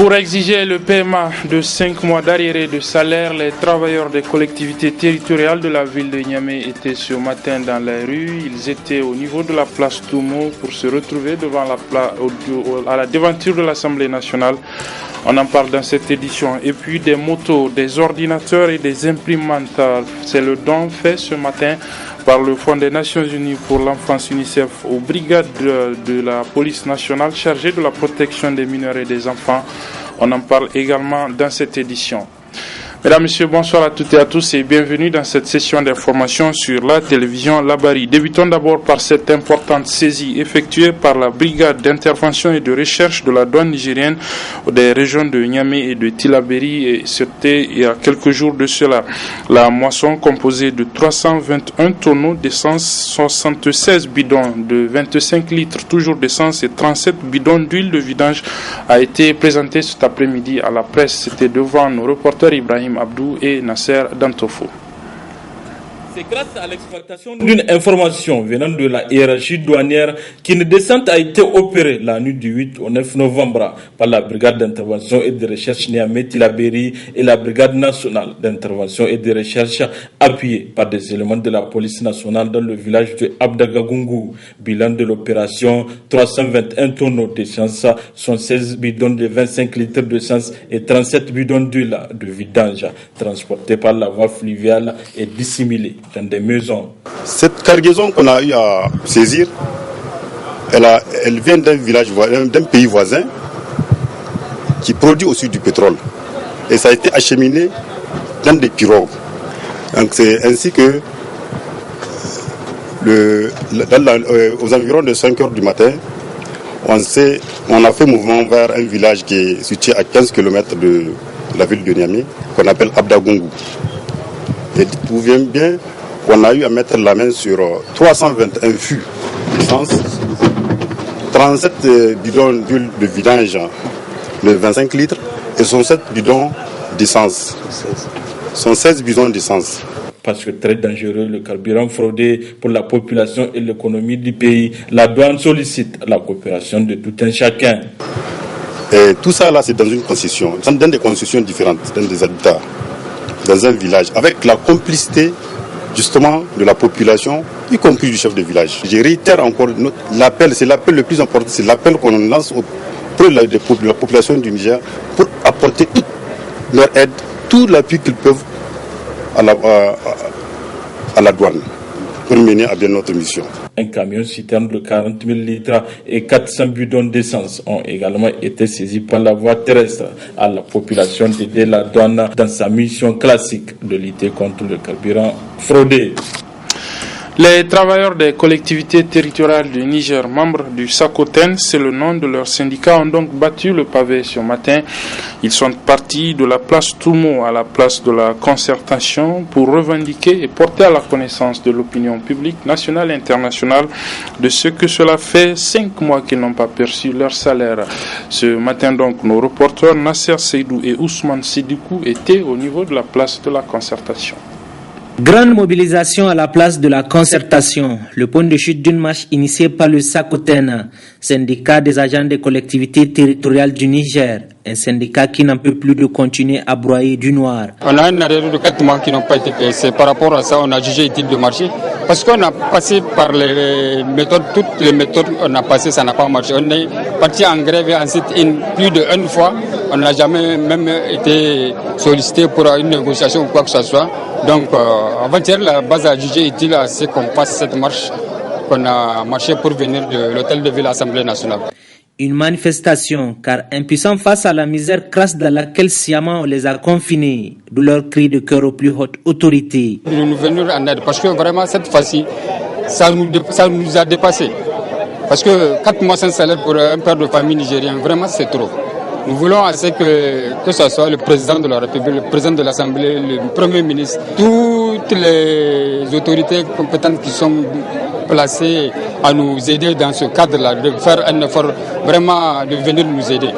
Pour exiger le paiement de 5 mois d'arriérés de salaire, les travailleurs des collectivités territoriales de la ville de Niamey étaient ce matin dans les rues. Ils étaient au niveau de la place Toumo pour se retrouver devant à la devanture de l'Assemblée nationale. On en parle dans cette édition. Et puis des motos, des ordinateurs et des imprimantes. C'est le don fait ce matin par le Fonds des Nations Unies pour l'enfance UNICEF aux brigades de la police nationale chargées de la protection des mineurs et des enfants. On en parle également dans cette édition. Mesdames, Messieurs, bonsoir à toutes et à tous et bienvenue dans cette session d'information sur la télévision Labari. Débutons d'abord par cette importante saisie effectuée par la brigade d'intervention et de recherche de la douane nigérienne des régions de Niamey et de Tillabéri. Et c'était il y a quelques jours de cela. La moisson composée de 321 tonneaux d'essence, 76 bidons de 25 litres toujours d'essence et 37 bidons d'huile de vidange a été présentée cet après-midi à la presse. C'était devant nos reporters Ibrahim Abdou et Nasser Dantofo. C'est grâce à l'exploitation d'une information venant de la hiérarchie douanière qu'une descente a été opérée la nuit du 8 au 9 novembre par la brigade d'intervention et de recherche Niamey-Tillabéri et la brigade nationale d'intervention et de recherche appuyée par des éléments de la police nationale dans le village de Abdagagungu. Bilan de l'opération, 321 tonneaux d'essence, 16 bidons de 25 litres d'essence et 37 bidons d'huile de vidange transportés par la voie fluviale et dissimulés dans des maisons. Cette cargaison qu'on a eu à saisir, elle vient d'un pays voisin qui produit aussi du pétrole. Et ça a été acheminé dans des pirogues. Donc c'est ainsi que aux environs de 5 heures du matin, on a fait mouvement vers un village qui est situé à 15 km de la ville de Niamey, qu'on appelle Abdagungu. Et tout vient bien qu'on a eu à mettre la main sur 321 fûts d'essence, 37 bidons d'huile de vidange de 25 litres et 107 bidons d'essence. 116 bidons d'essence. Parce que très dangereux, le carburant fraudé pour la population et l'économie du pays, la douane sollicite la coopération de tout un chacun. Et tout ça là, c'est dans une concession, dans des concessions différentes, dans des habitats, dans un village, avec la complicité justement de la population, y compris du chef de village. Je réitère encore l'appel, c'est l'appel le plus important, c'est l'appel qu'on lance auprès de la population du Niger pour apporter toute leur aide, tout l'appui qu'ils peuvent à la douane pour mener à bien notre mission. Un camion citerne de 40 000 litres et 400 bidons d'essence ont également été saisis par la voie terrestre à la population d'aider la douane dans sa mission classique de lutter contre le carburant fraudé. Les travailleurs des collectivités territoriales du Niger, membres du SACOTEN, c'est le nom de leur syndicat, ont donc battu le pavé ce matin. Ils sont partis de la place Toumo à la place de la concertation pour revendiquer et porter à la connaissance de l'opinion publique nationale et internationale de ce que cela fait 5 mois qu'ils n'ont pas perçu leur salaire. Ce matin donc, nos reporters Nasser Seydou et Ousmane Sidikou étaient au niveau de la place de la concertation. Grande mobilisation à la place de la concertation, le point de chute d'une marche initiée par le SACOTEN, syndicat des agents des collectivités territoriales du Niger, un syndicat qui n'en peut plus de continuer à broyer du noir. On a un arrêt de 4 mois qui n'ont pas été payés. C'est par rapport à ça on a jugé utile de marcher, parce qu'on a passé par les méthodes, toutes les méthodes on a passé, ça n'a pas marché. On est parti en grève et ensuite plus d'une fois, on n'a jamais même été sollicité pour une négociation ou quoi que ce soit. Donc, avant-hier, la base a jugé utile à ce qu'on fasse cette marche qu'on a marché pour venir de l'hôtel de ville à l'Assemblée nationale. Une manifestation, car impuissants face à la misère crasse dans laquelle sciemment on les a confinés, d'où leur cri de cœur aux plus hautes autorités. Nous venir en aide, parce que vraiment cette fois-ci, ça nous a dépassé. Parce que 4 mois sans salaire pour un père de famille nigérien, vraiment c'est trop. Nous voulons assez que ce soit le président de la République, le président de l'Assemblée, le Premier ministre, toutes les autorités compétentes qui sont placées à nous aider dans ce cadre-là, de faire un effort vraiment de venir nous aider.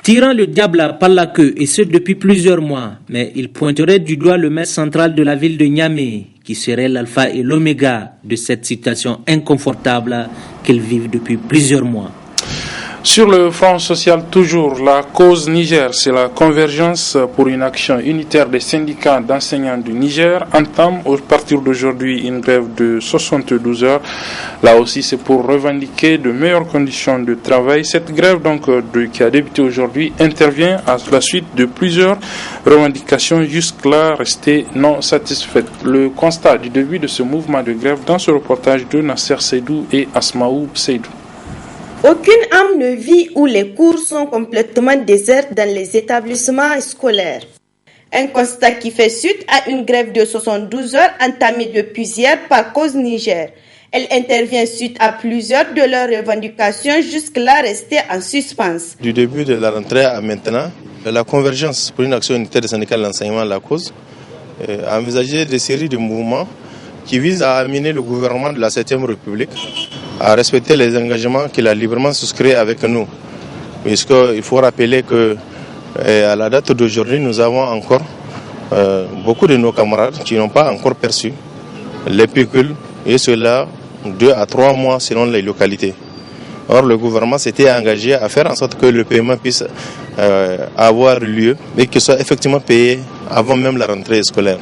Tirant le diable par la queue, et ce depuis plusieurs mois, mais il pointerait du doigt le maire central de la ville de Niamey, qui serait l'alpha et l'oméga de cette situation inconfortable qu'ils vivent depuis plusieurs mois. Sur le front social toujours, la cause Niger, c'est la convergence pour une action unitaire des syndicats d'enseignants du Niger, entame à partir d'aujourd'hui une grève de 72 heures. Là aussi, c'est pour revendiquer de meilleures conditions de travail. Cette grève qui a débuté aujourd'hui intervient à la suite de plusieurs revendications jusque-là restées non satisfaites. Le constat du début de ce mouvement de grève dans ce reportage de Nasser Seydou et Asmaou Seydou. Aucune âme ne vit où les cours sont complètement déserts dans les établissements scolaires. Un constat qui fait suite à une grève de 72 heures entamée depuis hier par Cause Niger. Elle intervient suite à plusieurs de leurs revendications jusque-là restées en suspens. Du début de la rentrée à maintenant, la convergence pour une action unitaire des syndicats de l'enseignement de la cause a envisagé des séries de mouvements qui visent à amener le gouvernement de la 7e République à respecter les engagements qu'il a librement souscrits avec nous. Puisqu'il faut rappeler que à la date d'aujourd'hui, nous avons encore beaucoup de nos camarades qui n'ont pas encore perçu les pécules, et cela 2 à 3 mois selon les localités. Or, le gouvernement s'était engagé à faire en sorte que le paiement puisse avoir lieu et qu'il soit effectivement payé avant même la rentrée scolaire.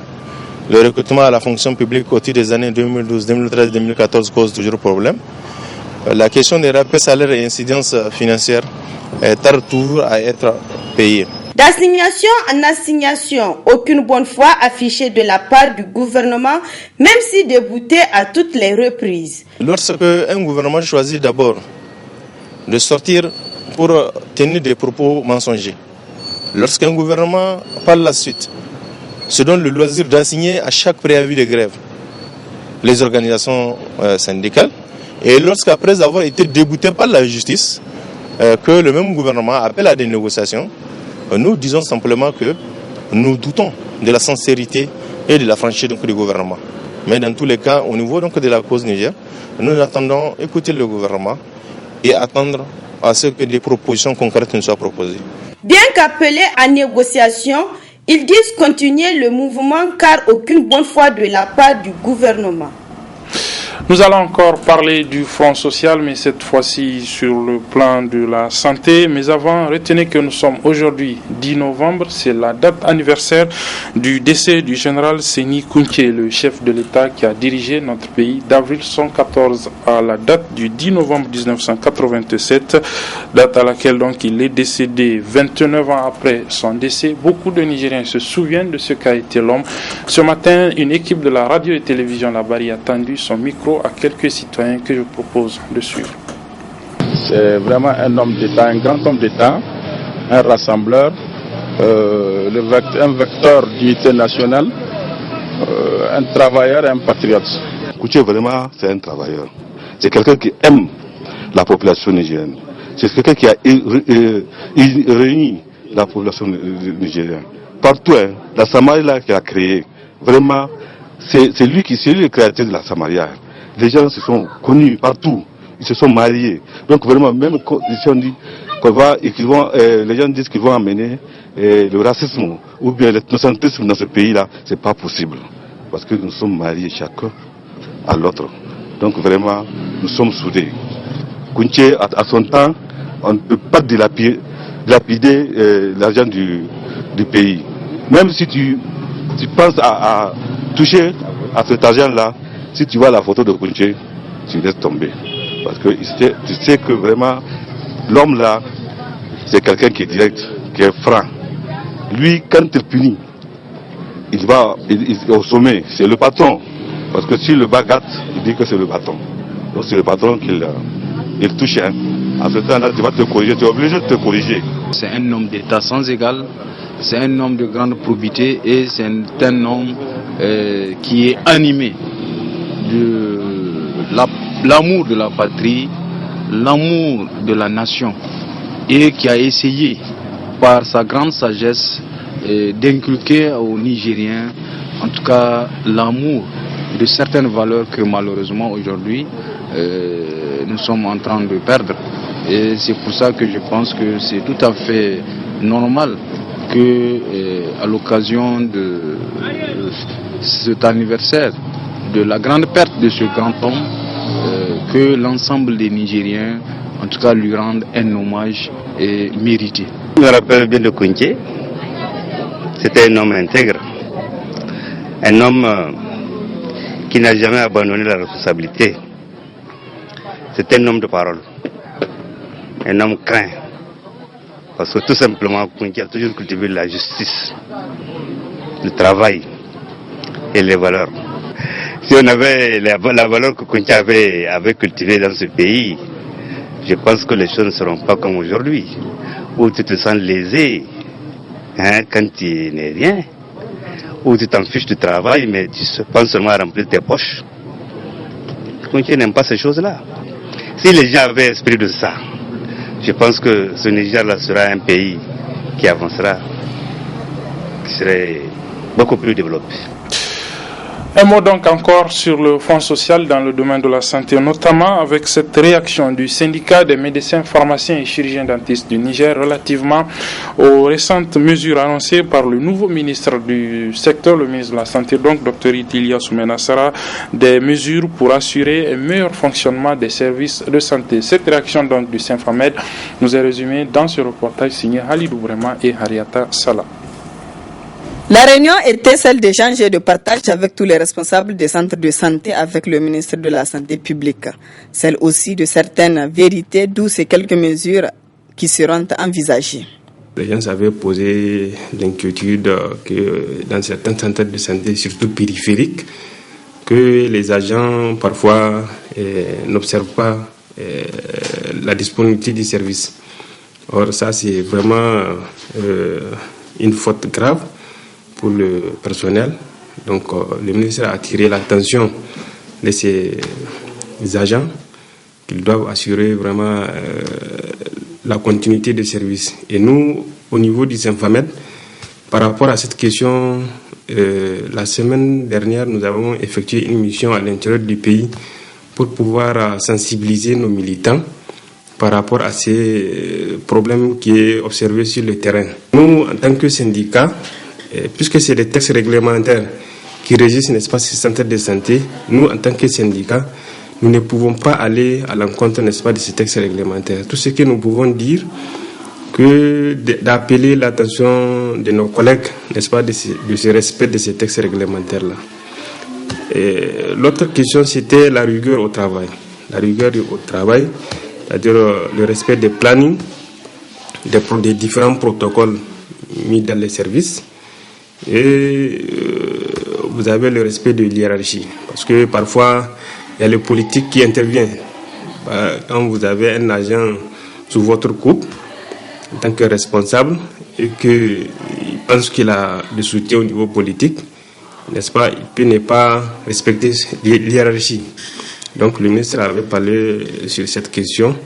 Le recrutement à la fonction publique au titre des années 2012, 2013, 2014 cause toujours problème. La question des rappels salaires et incidences financières tarde toujours à être payée. D'assignation en assignation, aucune bonne foi affichée de la part du gouvernement, même si débouté à toutes les reprises. Lorsque un gouvernement choisit d'abord de sortir pour tenir des propos mensongers, lorsqu'un gouvernement, par la suite, se donne le loisir d'assigner à chaque préavis de grève les organisations syndicales, et lorsqu'après avoir été débouté par la justice, que le même gouvernement appelle à des négociations, nous disons simplement que nous doutons de la sincérité et de la franchise du gouvernement. Mais dans tous les cas, au niveau de la cause Niger, nous attendons écouter le gouvernement et attendre à ce que des propositions concrètes nous soient proposées. Bien qu'appelés à négociation, ils disent continuer le mouvement car aucune bonne foi de la part du gouvernement. Nous allons encore parler du front social, mais cette fois-ci sur le plan de la santé. Mais avant, retenez que nous sommes aujourd'hui 10 novembre, c'est la date anniversaire du décès du général Séni Kountché, le chef de l'État qui a dirigé notre pays d'avril 114 à la date du 10 novembre 1987, date à laquelle donc il est décédé 29 ans après son décès. Beaucoup de Nigériens se souviennent de ce qu'a été l'homme. Ce matin, une équipe de la radio et télévision Labari a tendu son micro à quelques citoyens que je propose de suivre. C'est vraiment un homme d'État, un grand homme d'État, un rassembleur, un vecteur d'unité nationale, un travailleur et un patriote. Kountché, vraiment, c'est un travailleur. C'est quelqu'un qui aime la population nigérienne. C'est quelqu'un qui a réuni la population nigérienne. Partout, la Samaria qu'il a créée, vraiment, c'est lui le créateur de la Samaria. Les gens se sont connus partout, ils se sont mariés. Donc vraiment, même si on dit les gens disent qu'ils vont amener le racisme ou bien l'ethnocentrisme dans ce pays-là, c'est pas possible. Parce que nous sommes mariés chacun à l'autre. Donc vraiment, nous sommes soudés. Kountché, à son temps, on ne peut pas dilapider l'argent du pays. Même si tu penses à toucher à cet argent-là, si tu vois la photo de Kountché, tu laisses tomber. Parce que tu sais que vraiment, l'homme là, c'est quelqu'un qui est direct, qui est franc. Lui, quand il punit, il va au sommet, c'est le patron. Parce que si le bas gâte, il dit que c'est le patron. Donc c'est le patron qu'il touche. À ce temps-là, tu vas te corriger, tu es obligé de te corriger. C'est un homme d'État sans égal, c'est un homme de grande probité et c'est un homme qui est animé de l'amour de la patrie, l'amour de la nation et qui a essayé par sa grande sagesse d'inculquer aux Nigériens en tout cas l'amour de certaines valeurs que malheureusement aujourd'hui nous sommes en train de perdre. Et c'est pour ça que je pense que c'est tout à fait normal que à l'occasion de cet anniversaire de la grande perte de ce grand homme, que l'ensemble des Nigériens en tout cas lui rendre un hommage mérité. Je me rappelle bien de Kounché. C'était un homme intègre, un homme qui n'a jamais abandonné la responsabilité. C'était un homme de parole, un homme craint. Parce que tout simplement, Kounché a toujours cultivé la justice, le travail et les valeurs. Si on avait la valeur que Kounché avait cultivée dans ce pays, je pense que les choses ne seront pas comme aujourd'hui, où tu te sens lésé quand tu n'es rien, où tu t'en fiches du travail, mais tu penses seulement à remplir tes poches. Kounché n'aime pas ces choses-là. Si les gens avaient esprit de ça, je pense que ce Niger-là sera un pays qui avancera, qui serait beaucoup plus développé. Un mot donc encore sur le Fonds social dans le domaine de la santé, notamment avec cette réaction du syndicat des médecins, pharmaciens et chirurgiens dentistes du Niger relativement aux récentes mesures annoncées par le nouveau ministre du secteur, le ministre de la Santé, donc Dr Itilia Soumenassara, des mesures pour assurer un meilleur fonctionnement des services de santé. Cette réaction donc du Symphamed nous est résumée dans ce reportage signé Halidou Brema et Hariata Salah. La réunion était celle d'échange et de partage avec tous les responsables des centres de santé avec le ministre de la Santé publique. Celle aussi de certaines vérités, d'où ces quelques mesures qui seront envisagées. Les gens avaient posé l'inquiétude que dans certains centres de santé, surtout périphériques, que les agents parfois n'observent pas la disponibilité du service. Or ça c'est vraiment une faute grave pour le personnel. Donc le ministre a attiré l'attention de ces agents qu'ils doivent assurer vraiment la continuité de service. Et nous, au niveau du Symphamed, par rapport à cette question, la semaine dernière, nous avons effectué une mission à l'intérieur du pays pour pouvoir sensibiliser nos militants par rapport à ces problèmes qui est observé sur le terrain. Nous, en tant que syndicat, puisque c'est des textes réglementaires qui régissent, n'est-ce pas, ces centres de santé, nous, en tant que syndicat, nous ne pouvons pas aller à l'encontre, n'est-ce pas, de ces textes réglementaires. Tout ce que nous pouvons dire, que d'appeler l'attention de nos collègues, n'est-ce pas, de ce respect de ces textes réglementaires-là. L'autre question, c'était la rigueur au travail. La rigueur au travail, c'est-à-dire le respect des plannings, des différents protocoles mis dans les services. Et vous avez le respect de l'hiérarchie, parce que parfois il y a le politique qui intervient. Quand vous avez un agent sous votre coupe en tant que responsable et qu'il pense qu'il a du soutien au niveau politique, n'est-ce pas, il peut ne pas respecter l'hiérarchie. Donc le ministre avait parlé sur cette question,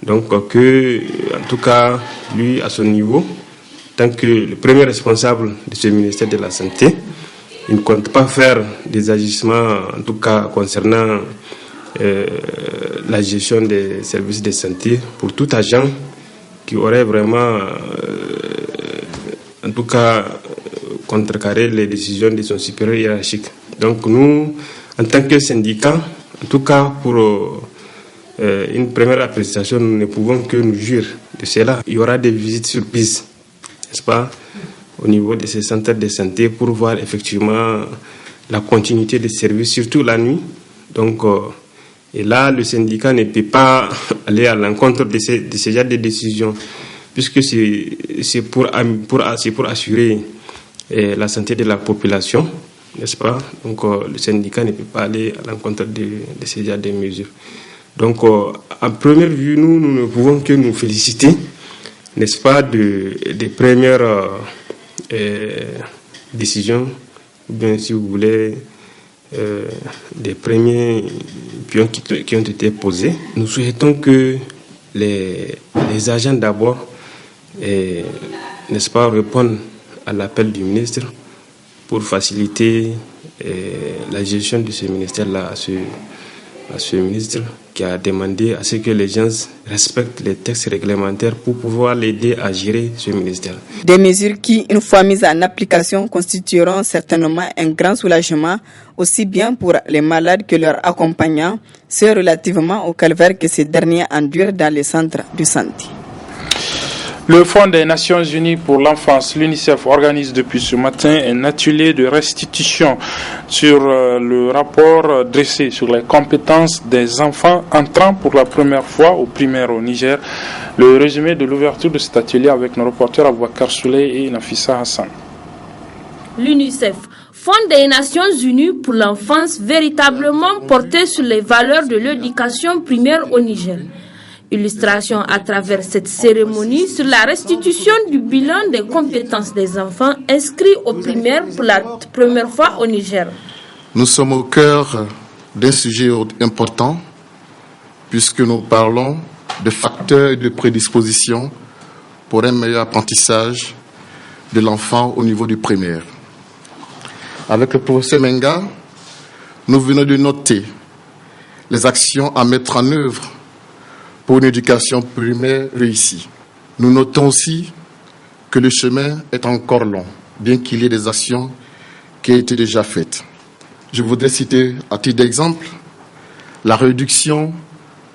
donc que en tout cas lui à son niveau, tant que le premier responsable de ce ministère de la Santé, il ne compte pas faire des agissements, en tout cas concernant la gestion des services de santé, pour tout agent qui aurait vraiment, en tout cas, contrecarré les décisions de son supérieur hiérarchique. Donc nous, en tant que syndicat, en tout cas pour une première appréciation, nous ne pouvons que nous jurer de cela. Il y aura des visites surprises, n'est-ce pas, au niveau de ces centres de santé pour voir effectivement la continuité des services, surtout la nuit. Donc, et là, le syndicat ne peut pas aller à l'encontre de ces genres de décisions, puisque c'est pour assurer la santé de la population, n'est-ce pas? Donc, le syndicat ne peut pas aller à l'encontre de ces genres de mesures. Donc, en première vue, nous ne pouvons que nous féliciter, n'est-ce pas, des premières décisions, ou bien si vous voulez, des premiers pions qui ont été posés. Nous souhaitons que les agents d'abord, n'est-ce pas, répondent à l'appel du ministre pour faciliter la gestion de ce ministère-là à ce ministre qui a demandé à ce que les gens respectent les textes réglementaires pour pouvoir l'aider à gérer ce ministère. Des mesures qui, une fois mises en application, constitueront certainement un grand soulagement, aussi bien pour les malades que leurs accompagnants, ce relativement au calvaire que ces derniers endurent dans les centres de santé. Le Fonds des Nations Unies pour l'enfance, l'UNICEF, organise depuis ce matin un atelier de restitution sur le rapport dressé sur les compétences des enfants entrant pour la première fois au primaire au Niger. Le résumé de l'ouverture de cet atelier avec nos reporters Abouakar Souley et Nafissa Hassan. L'UNICEF, Fonds des Nations Unies pour l'enfance, véritablement porté sur les valeurs de l'éducation primaire au Niger. Illustration à travers cette cérémonie sur la restitution du bilan des compétences des enfants inscrits au primaire pour la première fois au Niger. Nous sommes au cœur d'un sujet important puisque nous parlons de facteurs et de prédispositions pour un meilleur apprentissage de l'enfant au niveau du primaire. Avec le professeur Menga, nous venons de noter les actions à mettre en œuvre pour une éducation primaire réussie. Nous notons aussi que le chemin est encore long, bien qu'il y ait des actions qui aient été déjà faites. Je voudrais citer à titre d'exemple la réduction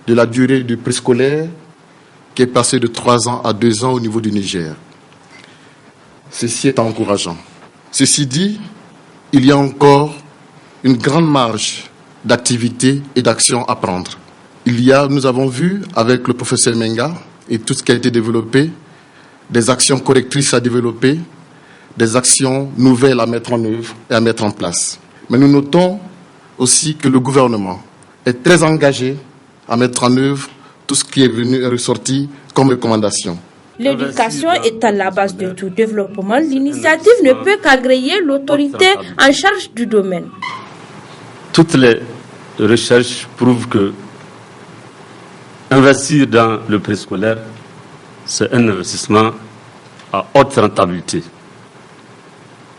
de la durée du préscolaire qui est passée de 3 ans à 2 ans au niveau du Niger. Ceci est encourageant. Ceci dit, il y a encore une grande marge d'activité et d'action à prendre. Nous avons vu avec le professeur Menga et tout ce qui a été développé, des actions correctrices à développer, des actions nouvelles à mettre en œuvre et à mettre en place. Mais nous notons aussi que le gouvernement est très engagé à mettre en œuvre tout ce qui est venu et ressorti comme recommandation. L'éducation étant la base de tout développement, l'initiative ne peut qu'agréer l'autorité en charge du domaine. Toutes les recherches prouvent que investir dans le préscolaire, c'est un investissement à haute rentabilité.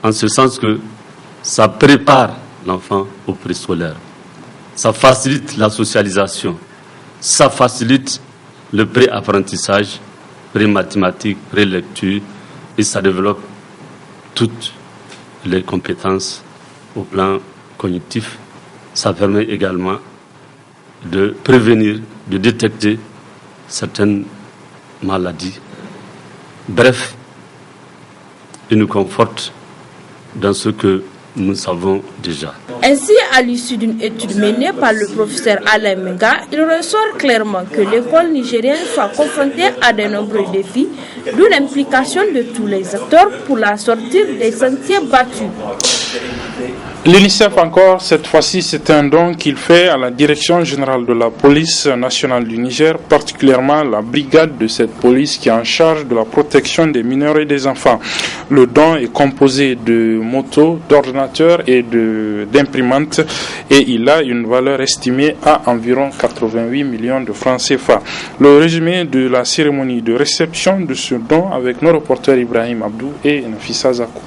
En ce sens que ça prépare l'enfant au préscolaire. Ça facilite la socialisation. Ça facilite le pré-apprentissage, pré-mathématiques, pré-lecture, et ça développe toutes les compétences au plan cognitif. Ça permet également de prévenir, de détecter certaines maladies. Bref, il nous conforte dans ce que nous savons déjà. Ainsi, à l'issue d'une étude menée par le professeur Alain Menga, il ressort clairement que l'école nigérienne soit confrontée à de nombreux défis, d'où l'implication de tous les acteurs pour la sortir des sentiers battus. L'UNICEF encore, cette fois-ci, c'est un don qu'il fait à la Direction générale de la police nationale du Niger, particulièrement la brigade de cette police qui est en charge de la protection des mineurs et des enfants. Le don est composé de motos, d'ordinateurs et d'imprimantes et il a une valeur estimée à environ 88 millions de francs CFA. Le résumé de la cérémonie de réception de ce don avec nos reporters Ibrahim Abdou et Nafissa Zakou.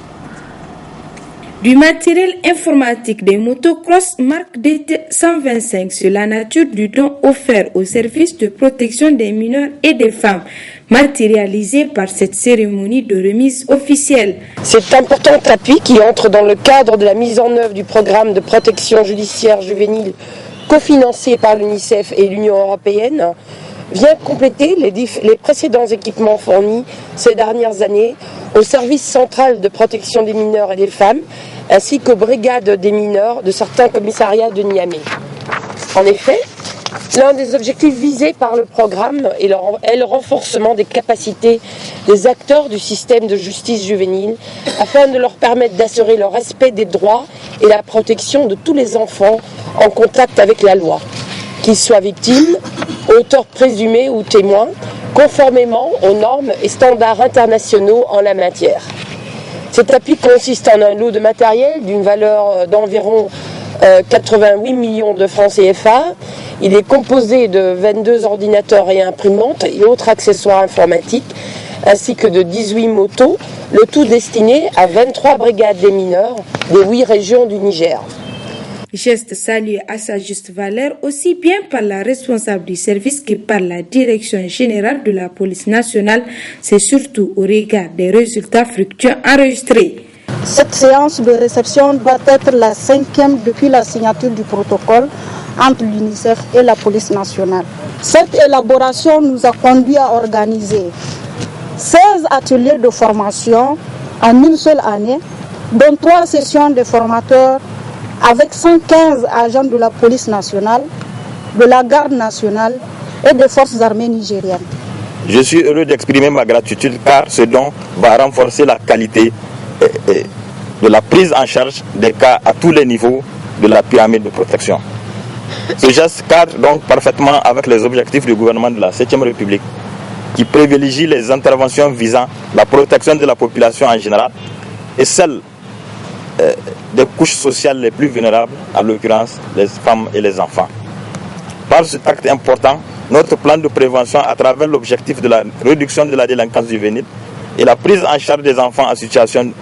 Du matériel informatique des motocross marque DT125 sur la nature du don offert au service de protection des mineurs et des femmes, matérialisé par cette cérémonie de remise officielle. C'est un important appui qui entre dans le cadre de la mise en œuvre du programme de protection judiciaire juvénile cofinancé par l'UNICEF et l'Union européenne, vient compléter les précédents équipements fournis ces dernières années au service central de protection des mineurs et des femmes, ainsi qu'aux brigades des mineurs de certains commissariats de Niamey. En effet, l'un des objectifs visés par le programme est le renforcement des capacités des acteurs du système de justice juvénile afin de leur permettre d'assurer le respect des droits et la protection de tous les enfants en contact avec la loi, qu'ils soient victimes, auteurs présumés ou témoins, conformément aux normes et standards internationaux en la matière. Cet appui consiste en un lot de matériel d'une valeur d'environ 88 millions de francs CFA. Il est composé de 22 ordinateurs et imprimantes et autres accessoires informatiques, ainsi que de 18 motos, le tout destiné à 23 brigades des mineurs des 8 régions du Niger. Geste salué à sa juste valeur aussi bien par la responsable du service que par la direction générale de la police nationale, c'est surtout au regard des résultats fructueux enregistrés. Cette séance de réception doit être la 5e depuis la signature du protocole entre l'UNICEF et la police nationale. Cette élaboration nous a conduit à organiser 16 ateliers de formation en une seule année, dont 3 sessions de formateurs avec 115 agents de la police nationale, de la garde nationale et des forces armées nigériennes. Je suis heureux d'exprimer ma gratitude car ce don va renforcer la qualité de la prise en charge des cas à tous les niveaux de la pyramide de protection. Ce geste cadre donc parfaitement avec les objectifs du gouvernement de la 7e République qui privilégie les interventions visant la protection de la population en général et celle des couches sociales les plus vulnérables, en l'occurrence les femmes et les enfants. Par cet acte important, notre plan de prévention à travers l'objectif de la réduction de la délinquance juvénile et la prise en charge des enfants en situation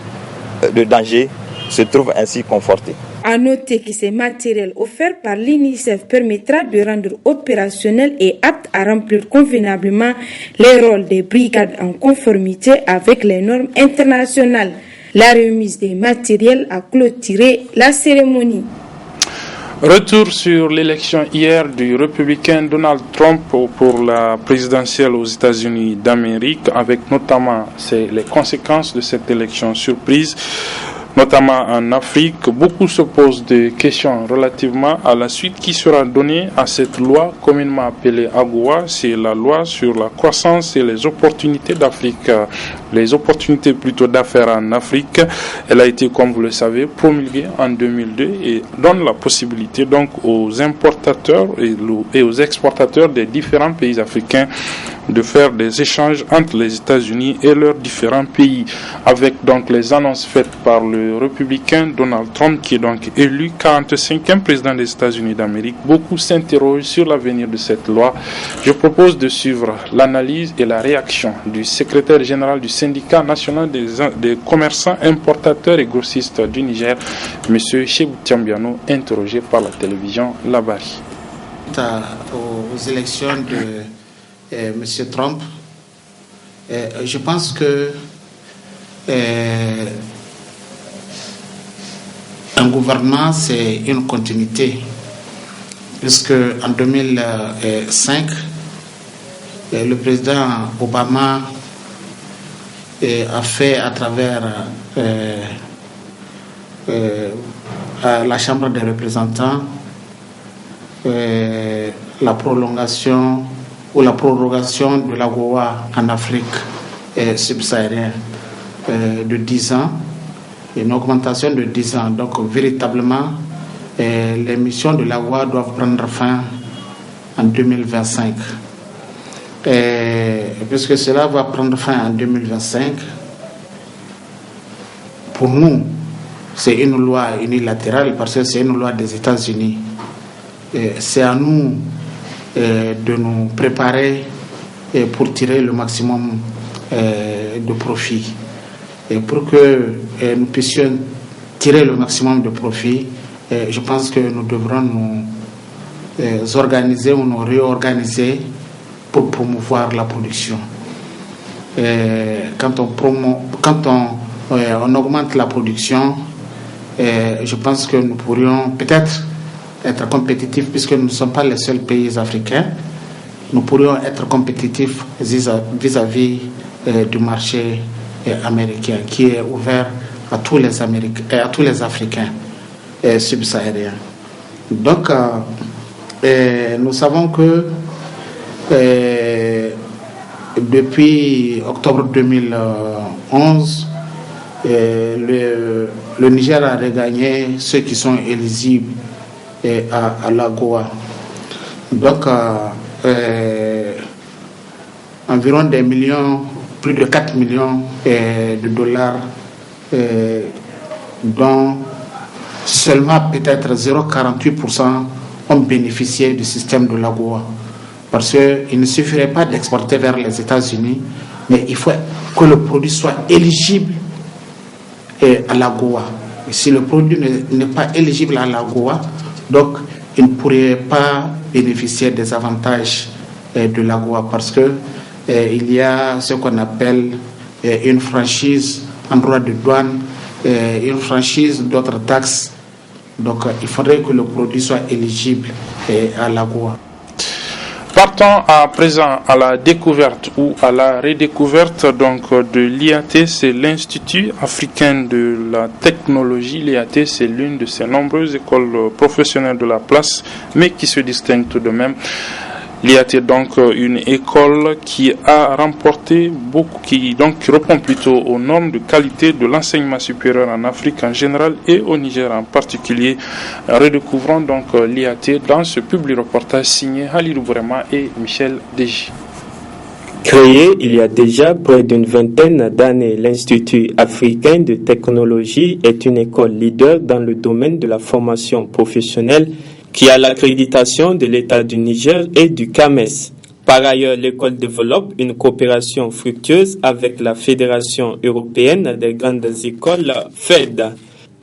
de danger se trouve ainsi conforté. À noter que ces matériels offerts par l'UNICEF permettra de rendre opérationnels et aptes à remplir convenablement les rôles des brigades en conformité avec les normes internationales. La remise des matériels a clôturé la cérémonie. Retour sur l'élection hier du républicain Donald Trump pour la présidentielle aux États-Unis d'Amérique, avec notamment les conséquences de cette élection surprise, notamment en Afrique. Beaucoup se posent des questions relativement à la suite qui sera donnée à cette loi communément appelée AGOA. C'est la loi sur la croissance et les opportunités d'Afrique, les opportunités plutôt d'affaires en Afrique. Elle a été, comme vous le savez, promulguée en 2002 et donne la possibilité donc aux importateurs et aux exportateurs des différents pays africains de faire des échanges entre les États-Unis et leurs différents pays, avec donc les annonces faites par le républicain Donald Trump, qui est donc élu 45e président des États-Unis d'Amérique. Beaucoup s'interrogent sur l'avenir de cette loi. Je propose de suivre l'analyse et la réaction du secrétaire général du syndicat national des commerçants, importateurs et grossistes du Niger, M. Chebou Tiambiano, interrogé par la télévision Labari. Aux élections de M. Trump, je pense que un gouvernement, c'est une continuité, puisque en 2005, le président Obama a fait à travers la Chambre des représentants la prolongation ou la prorogation de l'AGOA en Afrique subsaharienne de 10 ans, une augmentation de 10 ans. Donc véritablement, les missions de l'AGOA doivent prendre fin en 2025. Puisque cela va prendre fin en 2025, pour nous, c'est une loi unilatérale parce que c'est une loi des États-Unis. C'est à nous de nous préparer pour tirer le maximum de profit. Et pour que nous puissions tirer le maximum de profit, je pense que nous devrons nous organiser ou nous réorganiser pour promouvoir la production. Quand on augmente la production, je pense que nous pourrions peut-être être compétitifs, puisque nous ne sommes pas les seuls pays africains. Nous pourrions être compétitifs vis-à-vis du marché américain qui est ouvert à tous les Africains subsahariens. Donc, nous savons que depuis octobre 2011, le Niger a regagné ceux qui sont éligibles à l'AGOA. Donc, environ des millions, plus de 4 millions de dollars, dont seulement peut-être 0,48% ont bénéficié du système de l'AGOA. Parce qu'il ne suffirait pas d'exporter vers les États-Unis, mais il faut que le produit soit éligible à l'AGOA. Et si le produit n'est pas éligible à l'AGOA, Donc, ils ne pourraient pas bénéficier des avantages de l'AGOA parce que il y a ce qu'on appelle une franchise en droit de douane, une franchise d'autres taxes. Donc, il faudrait que le produit soit éligible à l'AGOA. Partons à présent à la découverte ou à la redécouverte donc de l'IAT, c'est l'Institut africain de la technologie. L'IAT, c'est l'une de ces nombreuses écoles professionnelles de la place, mais qui se distingue tout de même. L'IAT est donc une école qui a remporté beaucoup, qui répond plutôt aux normes de qualité de l'enseignement supérieur en Afrique en général et au Niger en particulier. Redécouvrons donc l'IAT dans ce public reportage signé Halilou Bourema et Michel Deji. Créé il y a déjà près d'une vingtaine d'années, l'Institut africain de technologie est une école leader dans le domaine de la formation professionnelle qui a l'accréditation de l'État du Niger et du CAMES. Par ailleurs, l'école développe une coopération fructueuse avec la Fédération européenne des grandes écoles, FED.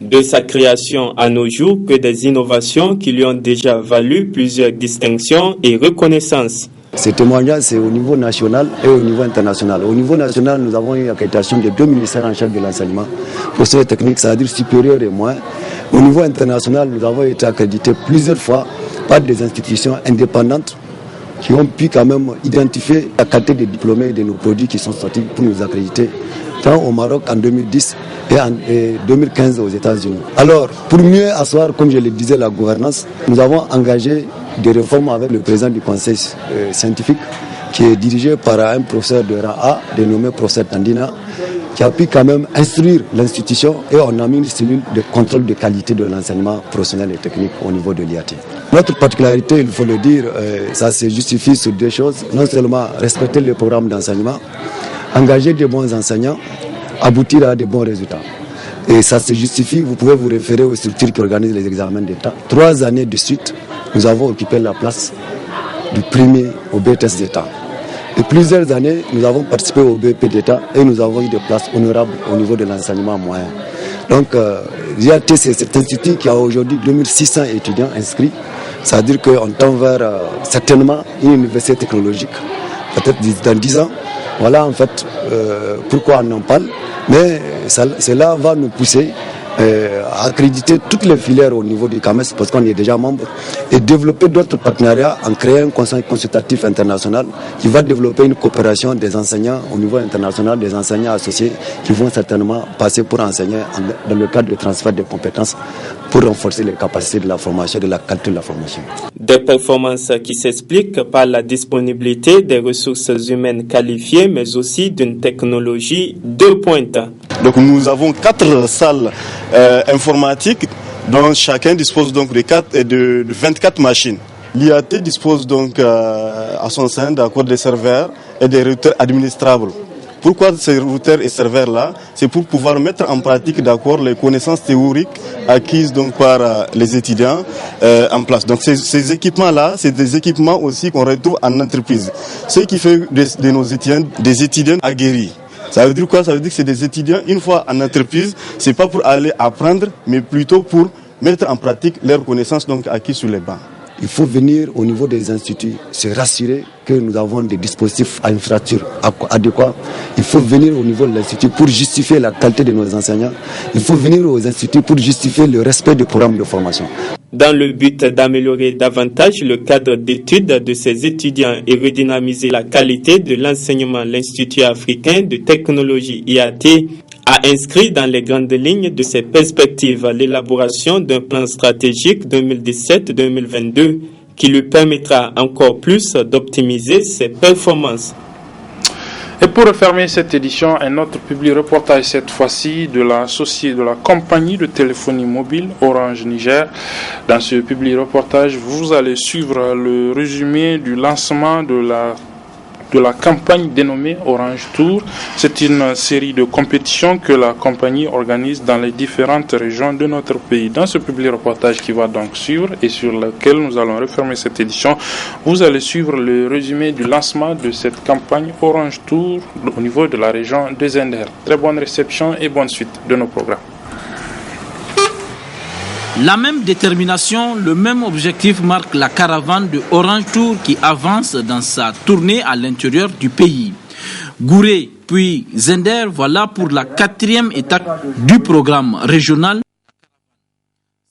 De sa création à nos jours, que des innovations qui lui ont déjà valu plusieurs distinctions et reconnaissances. Ce témoignage, c'est au niveau national et au niveau international. Au niveau national, nous avons eu l'accréditation de 2 ministères en charge de l'enseignement, professeurs techniques, c'est-à-dire supérieurs et moins. Au niveau international, nous avons été accrédités plusieurs fois par des institutions indépendantes qui ont pu quand même identifier la qualité des diplômés de nos produits qui sont sortis pour nous accréditer, tant au Maroc en 2010 et en 2015 aux États-Unis. Alors, pour mieux asseoir, comme je le disais, la gouvernance, nous avons engagé des réformes avec le président du conseil scientifique qui est dirigé par un professeur de rang A, dénommé professeur Tandina, qui a pu quand même instruire l'institution et on a mis une cellule de contrôle de qualité de l'enseignement professionnel et technique au niveau de l'IAT. Notre particularité, il faut le dire, ça se justifie sur deux choses. Non seulement respecter le programme d'enseignement, engager de bons enseignants, aboutir à de bons résultats. Et ça se justifie, vous pouvez vous référer aux structures qui organisent les examens d'État. 3 années de suite, nous avons occupé la place du premier au BTS d'État. Et plusieurs années, nous avons participé au BP d'État et nous avons eu des places honorables au niveau de l'enseignement moyen. Donc, l'IAT, c'est cet institut qui a aujourd'hui 2600 étudiants inscrits. C'est-à-dire qu'on tend vers certainement une université technologique, peut-être dans 10 ans. Voilà en fait pourquoi on en parle. Mais cela va nous pousser à accréditer toutes les filières au niveau du CAMES parce qu'on est déjà membre et développer d'autres partenariats en créant un conseil consultatif international qui va développer une coopération des enseignants au niveau international, des enseignants associés qui vont certainement passer pour enseigner dans le cadre de transfert de compétences pour renforcer les capacités de la formation, de la qualité de la formation. Des performances qui s'expliquent par la disponibilité des ressources humaines qualifiées, mais aussi d'une technologie de pointe. Donc nous avons 4 salles informatiques dont chacun dispose donc de 24 machines. L'IAT dispose donc à son sein d'accord des serveurs et des routeurs administrables. Pourquoi ces routeurs et serveurs-là? C'est pour pouvoir mettre en pratique d'accord les connaissances théoriques acquises donc par les étudiants en place. Donc ces équipements-là, c'est des équipements aussi qu'on retrouve en entreprise. Ce qui fait de nos étudiants des étudiants aguerris. Ça veut dire quoi? Ça veut dire que c'est des étudiants, une fois en entreprise, c'est pas pour aller apprendre, mais plutôt pour mettre en pratique leurs connaissances donc acquises sur les bancs. Il faut venir au niveau des instituts, se rassurer que nous avons des dispositifs à infrastructure adéquats. Il faut venir au niveau de l'institut pour justifier la qualité de nos enseignants. Il faut venir aux instituts pour justifier le respect du programme de formation. Dans le but d'améliorer davantage le cadre d'études de ces étudiants et redynamiser la qualité de l'enseignement, l'Institut africain de technologie IAT a inscrit dans les grandes lignes de ses perspectives l'élaboration d'un plan stratégique 2017-2022 qui lui permettra encore plus d'optimiser ses performances. Et pour refermer cette édition, un autre public reportage cette fois-ci de la compagnie de téléphonie mobile Orange Niger. Dans ce public reportage, vous allez suivre le résumé du lancement de la campagne dénommée Orange Tour. C'est une série de compétitions que la compagnie organise dans les différentes régions de notre pays. Dans ce public reportage qui va donc suivre et sur lequel nous allons refermer cette édition, vous allez suivre le résumé du lancement de cette campagne Orange Tour au niveau de la région de Zender. Très bonne réception et bonne suite de nos programmes. La même détermination, le même objectif marque la caravane de Orange Tour qui avance dans sa tournée à l'intérieur du pays. Gouré puis Zender, voilà pour la 4e étape du programme régional.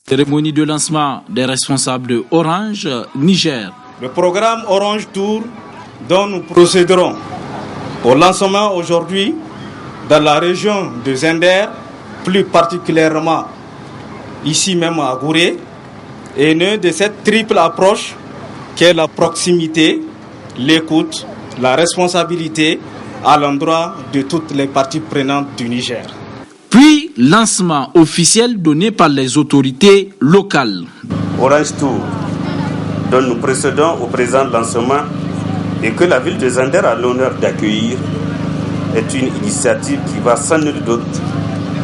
Cérémonie de lancement des responsables de Orange Niger. Le programme Orange Tour dont nous procéderons au lancement aujourd'hui dans la région de Zender, plus particulièrement ici même à Gouré, est né de cette triple approche qu'est la proximité, l'écoute, la responsabilité à l'endroit de toutes les parties prenantes du Niger. Puis, lancement officiel donné par les autorités locales. Orange Tour, dont nous procédons au présent lancement et que la ville de Zender a l'honneur d'accueillir, est une initiative qui va sans nul doute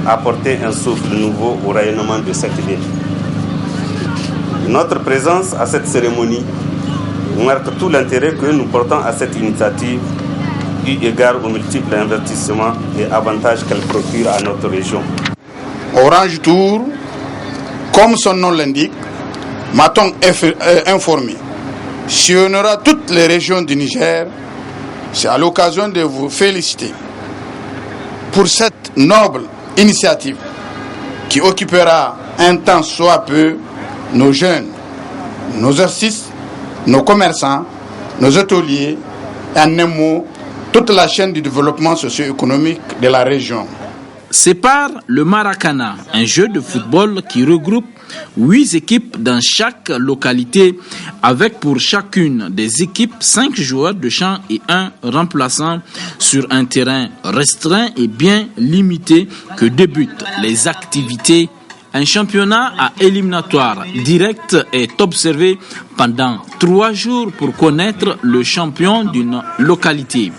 apporter un souffle nouveau au rayonnement de cette ville. Notre présence à cette cérémonie marque tout l'intérêt que nous portons à cette initiative, eu égard aux multiples investissements et avantages qu'elle procure à notre région. Orange Tour, comme son nom l'indique, m'a-t-on informé, sillonnera toutes les régions du Niger. C'est à l'occasion de vous féliciter pour cette noble initiative qui occupera un temps soit peu nos jeunes, nos artistes, nos commerçants, nos hôteliers, en un mot, toute la chaîne du développement socio-économique de la région. Sépare le Maracana, un jeu de football qui regroupe 8 équipes dans chaque localité, avec pour chacune des équipes 5 joueurs de champ et 1 remplaçant sur un terrain restreint et bien limité que débutent les activités. Un championnat à éliminatoire direct est observé pendant 3 jours pour connaître le champion d'une localité.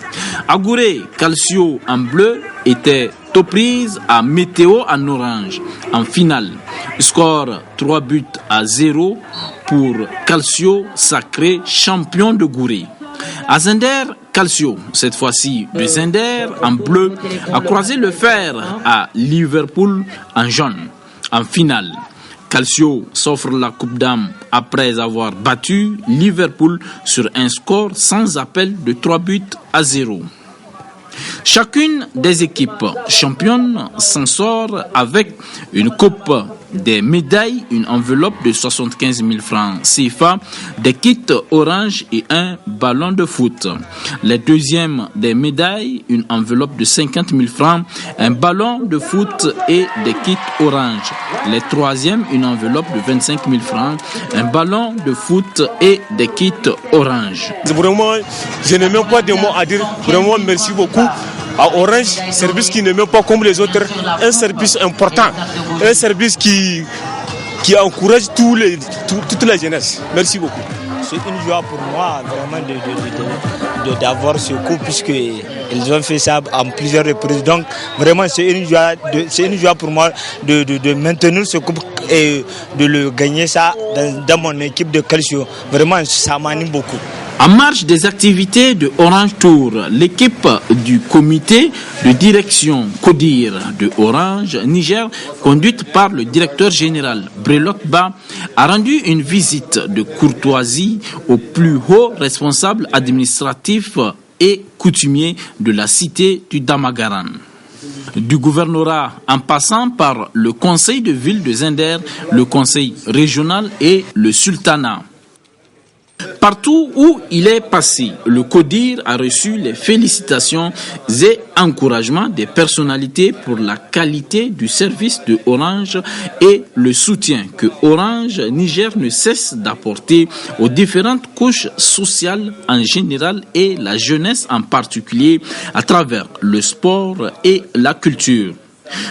À Gouré, Calcio en bleu était aux prises à Météo en orange. En finale, score 3-0 pour Calcio, sacré champion de Gouré. À Zender, Calcio, cette fois-ci de Zender en bleu, a croisé le fer à Liverpool en jaune. En finale, Calcio s'offre la Coupe d'Âme après avoir battu Liverpool sur un score sans appel de 3-0. Chacune des équipes championnes s'en sort avec une coupe, des médailles, une enveloppe de 75 000 francs CFA, des kits orange et un ballon de foot. Les deuxièmes des médailles, une enveloppe de 50 000 francs, un ballon de foot et des kits orange. Les troisièmes, une enveloppe de 25 000 francs, un ballon de foot et des kits orange. Vraiment, je n'ai même pas de mots à dire. Vraiment, merci beaucoup à Orange, service qui n'est même pas comme les autres, un service important, un service qui encourage toute la jeunesse. Merci beaucoup. C'est une joie pour moi vraiment d'avoir ce coup puisqu'ils ont fait ça en plusieurs reprises. Donc vraiment c'est une joie pour moi de maintenir ce coup et de le gagner ça dans mon équipe de Calcio. Vraiment ça m'anime beaucoup. En marge des activités de Orange Tour, l'équipe du comité de direction CODIR de Orange Niger, conduite par le directeur général Brelok Ba, a rendu une visite de courtoisie aux plus hauts responsables administratifs et coutumiers de la cité du Damagaran. Du gouvernorat en passant par le conseil de ville de Zender, le conseil régional et le sultanat. Partout où il est passé, le CODIR a reçu les félicitations et encouragements des personnalités pour la qualité du service de Orange et le soutien que Orange Niger ne cesse d'apporter aux différentes couches sociales en général et la jeunesse en particulier à travers le sport et la culture.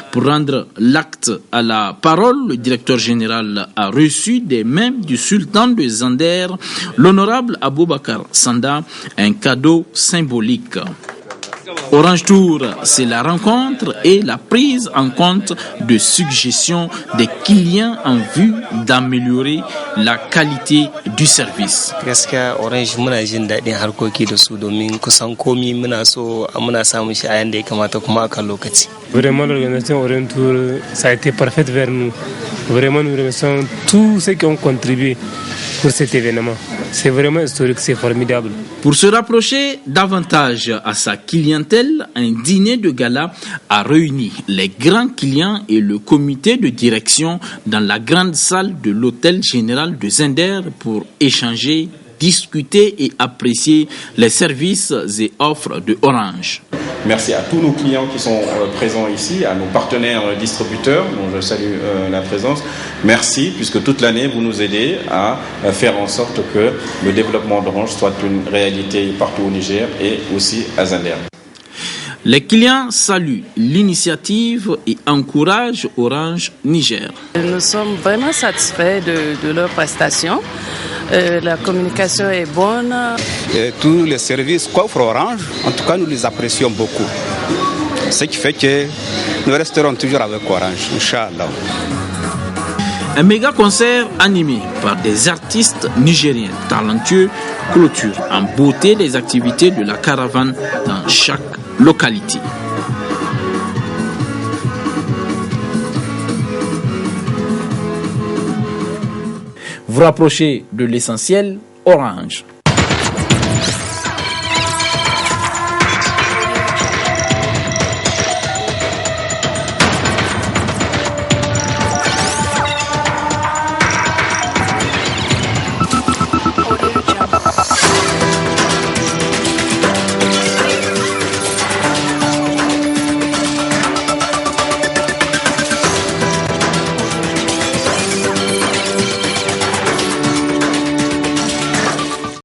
Pour rendre l'acte à la parole, le directeur général a reçu des mains du sultan de Zender, l'honorable Aboubakar Sanda, un cadeau symbolique. Orange Tour, c'est la rencontre et la prise en compte de suggestions des clients en vue d'améliorer la qualité du service. Gaskiya Orange muna jin daɗin harkoki da su domin kusan komi muna samun shi a yanda ya kamata kuma akan lokaci. Vraiment l'organisation Orange Tour ça a été parfaite vers nous. Vraiment, nous remercions tous ceux qui ont contribué pour cet événement. C'est vraiment historique, c'est formidable. Pour se rapprocher davantage à sa clientèle, un dîner de gala a réuni les grands clients et le comité de direction dans la grande salle de l'hôtel général de Zender pour échanger, discuter et apprécier les services et offres de Orange. Merci à tous nos clients qui sont présents ici, à nos partenaires distributeurs, dont je salue la présence. Merci, puisque toute l'année, vous nous aidez à faire en sorte que le développement d'Orange soit une réalité partout au Niger et aussi à Zender. Les clients saluent l'initiative et encouragent Orange Niger. Nous sommes vraiment satisfaits de leurs prestations. La communication est bonne. Et tous les services qu'offre Orange, en tout cas, nous les apprécions beaucoup. Ce qui fait que nous resterons toujours avec Orange, Inch'Allah. Un méga concert animé par des artistes nigériens talentueux clôture en beauté les activités de la caravane dans chaque localité. Vous rapprochez de l'essentiel, Orange.